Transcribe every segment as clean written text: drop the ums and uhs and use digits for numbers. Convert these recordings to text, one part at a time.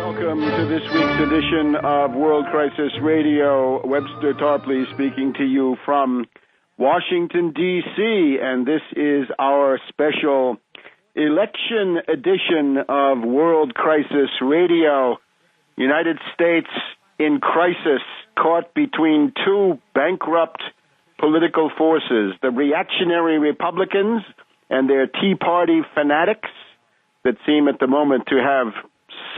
Welcome to this week's edition of World Crisis Radio. Webster Tarpley speaking to you from Washington, D.C., and this is our special election edition of World Crisis Radio. United States in crisis, caught between two bankrupt political forces, the reactionary Republicans and their Tea Party fanatics that seem at the moment to have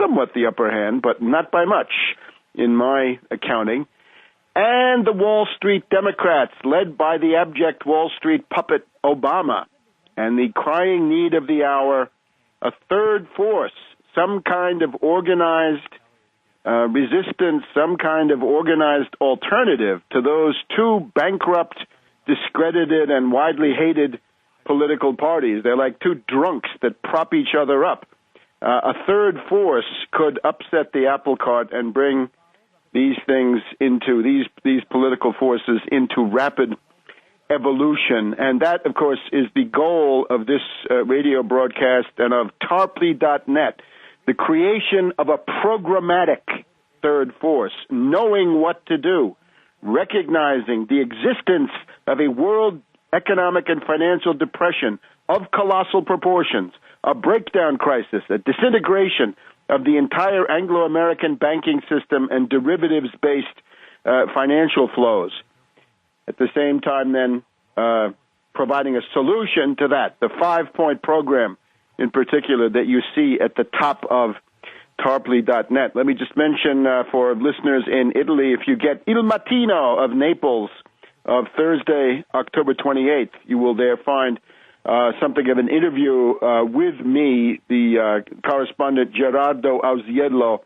somewhat the upper hand, but not by much in my accounting, and the Wall Street Democrats, led by the abject Wall Street puppet Obama, and the crying need of the hour, a third force, some kind of organized resistance, some kind of organized alternative to those two bankrupt, discredited, and widely hated political parties. They're like two drunks that prop each other up. A third force could upset the apple cart and bring these things into these political forces into rapid evolution. And that, of course, is the goal of this radio broadcast and of Tarpley.net, the creation of a programmatic third force, knowing what to do, recognizing the existence of a world economic and financial depression of colossal proportions, a breakdown crisis, a disintegration of the entire Anglo-American banking system and derivatives-based financial flows. At the same time, then, providing a solution to that, the 5-point program in particular that you see at the top of Tarpley.net. Let me just mention for listeners in Italy, if you get Il Mattino of Naples of Thursday, October 28th, you will there find something of an interview with me. The correspondent Gerardo Auziello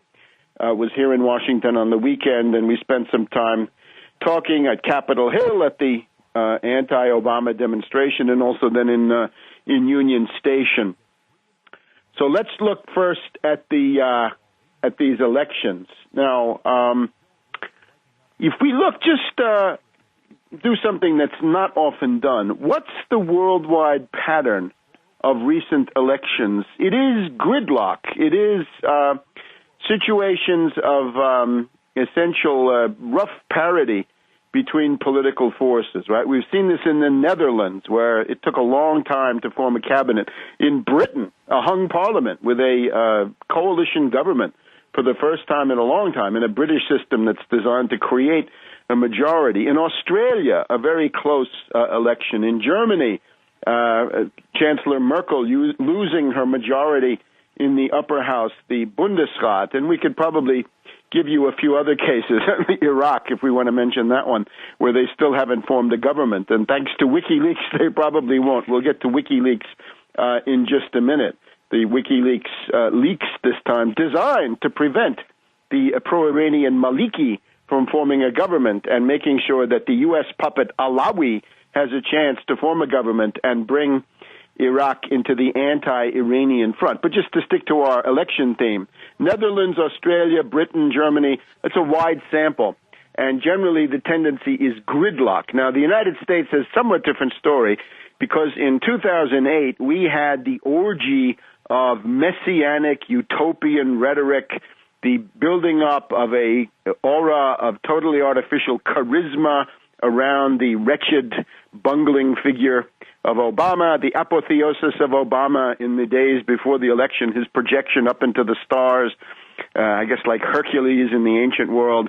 was here in Washington on the weekend, and we spent some time talking at Capitol Hill at the anti-Obama demonstration, and also then in Union Station. So let's look first at these elections. Now, if we look just do something that's not often done. What's the worldwide pattern of recent elections? It is gridlock. It is situations of essential rough parity between political forces, right? We've seen this in the Netherlands, where it took a long time to form a cabinet. In Britain, a hung parliament with a coalition government for the first time in a long time in a British system that's designed to create a majority. In Australia, a very close election. In Germany, Chancellor Merkel losing her majority in the upper house, the Bundesrat, and we could probably give you a few other cases. Iraq, if we want to mention that one, where they still haven't formed a government. And thanks to WikiLeaks, they probably won't. We'll get to WikiLeaks in just a minute. The WikiLeaks leaks this time designed to prevent the pro-Iranian Maliki from forming a government and making sure that the U.S. puppet Alawi has a chance to form a government and bring Iraq into the anti-Iranian front. But just to stick to our election theme, Netherlands, Australia, Britain, Germany, it's a wide sample. And generally the tendency is gridlock. Now, the United States has a somewhat different story because in 2008 we had the orgy of messianic utopian rhetoric, the building up of a aura of totally artificial charisma around the wretched, bungling figure of Obama, the apotheosis of Obama in the days before the election, his projection up into the stars, I guess like Hercules in the ancient world.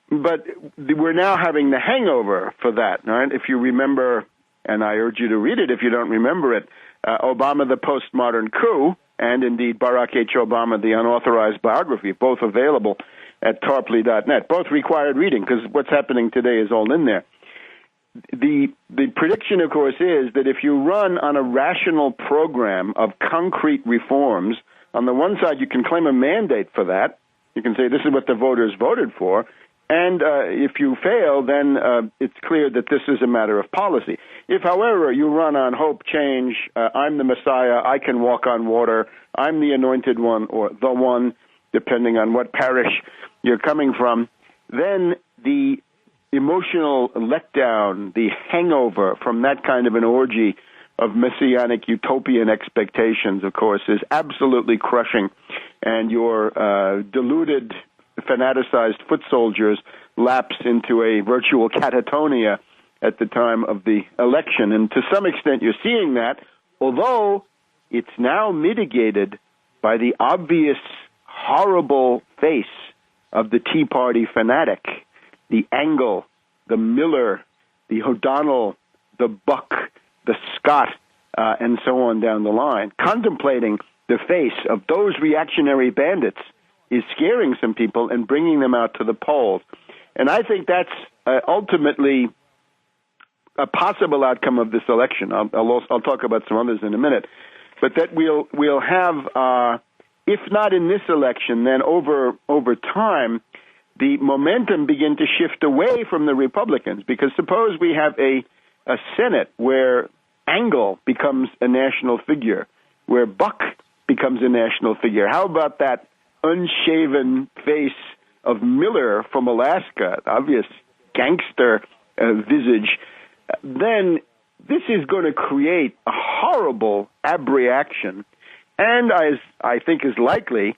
But we're now having the hangover for that, right? If you remember, and I urge you to read it if you don't remember it, Obama, the Postmodern Coup, and indeed Barack H. Obama, the unauthorized biography, both available at Tarpley.net. Both required reading because what's happening today is all in there. The prediction, of course, is that if you run on a rational program of concrete reforms, on the one side you can claim a mandate for that. You can say this is what the voters voted for. And if you fail, then it's clear that this is a matter of policy. If, however, you run on hope, change, I'm the Messiah, I can walk on water, I'm the anointed one or the one, depending on what parish you're coming from, then the emotional letdown, the hangover from that kind of an orgy of messianic utopian expectations, of course, is absolutely crushing and your deluded, fanaticized foot soldiers lapse into a virtual catatonia at the time of the election. And to some extent, you're seeing that, although it's now mitigated by the obvious, horrible face of the Tea Party fanatic, the Angle, the Miller, the O'Donnell, the Buck, the Scott, and so on down the line. Contemplating the face of those reactionary bandits is scaring some people and bringing them out to the polls. And I think that's ultimately a possible outcome of this election. I'll talk about some others in a minute. But that we'll have, if not in this election, then over time, the momentum begin to shift away from the Republicans. Because suppose we have a Senate where Angle becomes a national figure, where Buck becomes a national figure. How about that unshaven face of Miller from Alaska, obvious gangster visage? Then this is going to create a horrible abreaction, and as I think is likely,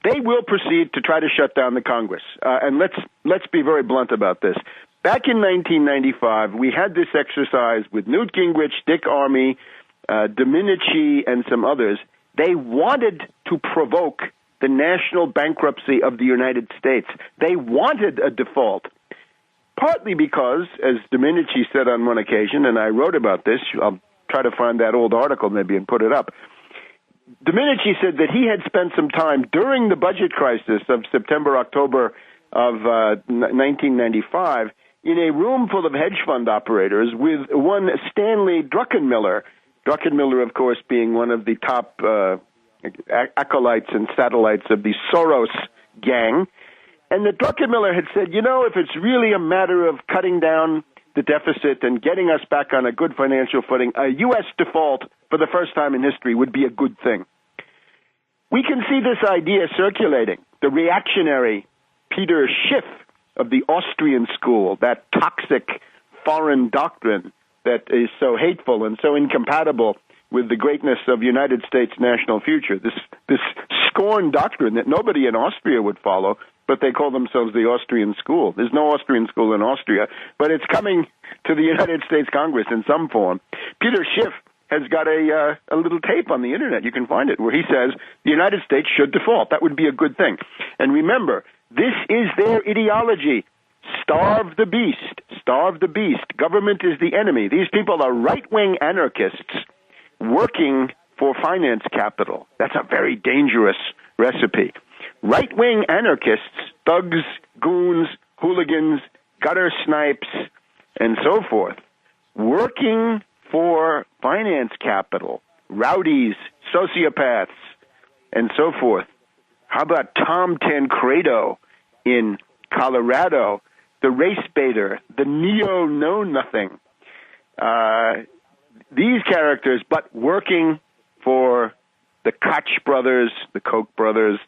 they will proceed to try to shut down the Congress. And let's be very blunt about this. Back in 1995, we had this exercise with Newt Gingrich, Dick Armey, Domenici, and some others. They wanted to provoke the national bankruptcy of the United States. They wanted a default, partly because, as Domenici said on one occasion, and I wrote about this, I'll try to find that old article maybe and put it up. Domenici said that he had spent some time during the budget crisis of September, October of 1995 in a room full of hedge fund operators with one Stanley Druckenmiller. Druckenmiller, of course, being one of the top acolytes and satellites of the Soros gang. And that Druckenmiller had said, if it's really a matter of cutting down the deficit and getting us back on a good financial footing, a U.S. default for the first time in history would be a good thing. We can see this idea circulating. The reactionary Peter Schiff of the Austrian school, that toxic foreign doctrine that is so hateful and so incompatible with the greatness of United States' national future, this scorn doctrine that nobody in Austria would follow, but they call themselves the Austrian school. There's no Austrian school in Austria, but it's coming to the United States Congress in some form. Peter Schiff has got a little tape on the Internet. You can find it, where he says the United States should default. That would be a good thing. And remember, this is their ideology. Starve the beast. Starve the beast. Government is the enemy. These people are right-wing anarchists working for finance capital. That's a very dangerous recipe. Right-wing anarchists, thugs, goons, hooligans, gutter snipes, and so forth, working for finance capital, rowdies, sociopaths, and so forth. How about Tom Tancredo in Colorado, the race baiter, the neo-know-nothing? These characters, but working for the Koch brothers, the Koch brothers,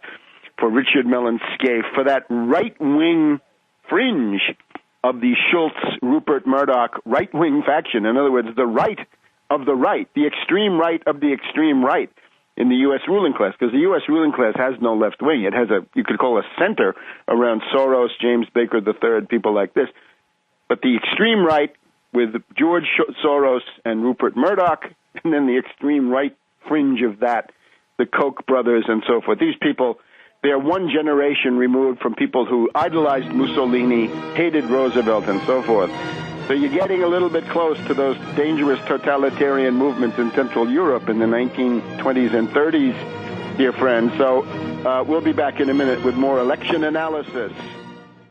for Richard Mellon Scaife, for that right-wing fringe of the Schultz, Rupert Murdoch right-wing faction. In other words, the right of the right, the extreme right of the extreme right in the U.S. ruling class, because the U.S. ruling class has no left wing. It has you could call a center around Soros, James Baker III, people like this. But the extreme right with George Soros and Rupert Murdoch, and then the extreme right fringe of that, the Koch brothers and so forth. These people, they're one generation removed from people who idolized Mussolini, hated Roosevelt, and so forth. So you're getting a little bit close to those dangerous totalitarian movements in Central Europe in the 1920s and 30s, dear friends. So we'll be back in a minute with more election analysis.